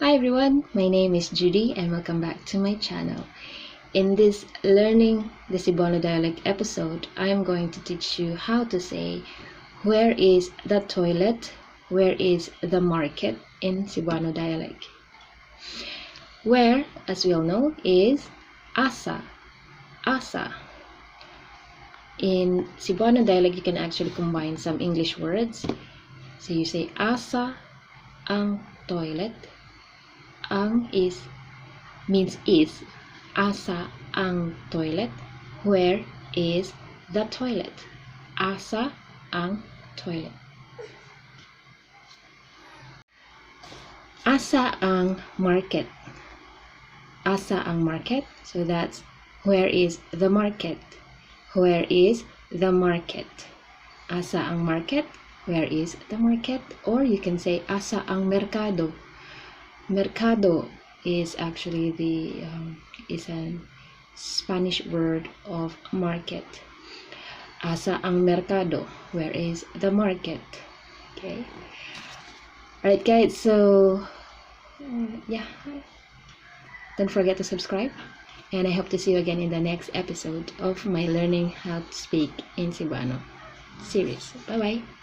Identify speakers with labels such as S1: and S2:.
S1: Hi everyone, my name is Judy and welcome back to my channel. In this Learning the Cebuano Dialect episode, I am going to teach you how to say where is the toilet, where is the market in Cebuano dialect. Where, as we all know, is asa, asa. In Cebuano dialect, you can actually combine some English words. So you say asa ang toilet. Ang means is. Asa ang toilet. Where is the toilet? Asa ang toilet. Asa ang market. Asa ang market. So that's where is the market? Where is the market? Asa ang market. Where is the market? Or you can say asa ang merkado. Mercado is actually is a Spanish word of market. Asa ang mercado? Where is the market? Okay. Alright guys, so yeah, don't forget to subscribe, and I hope to see you again in the next episode of my Learning How to Speak in Cebuano series. Bye bye.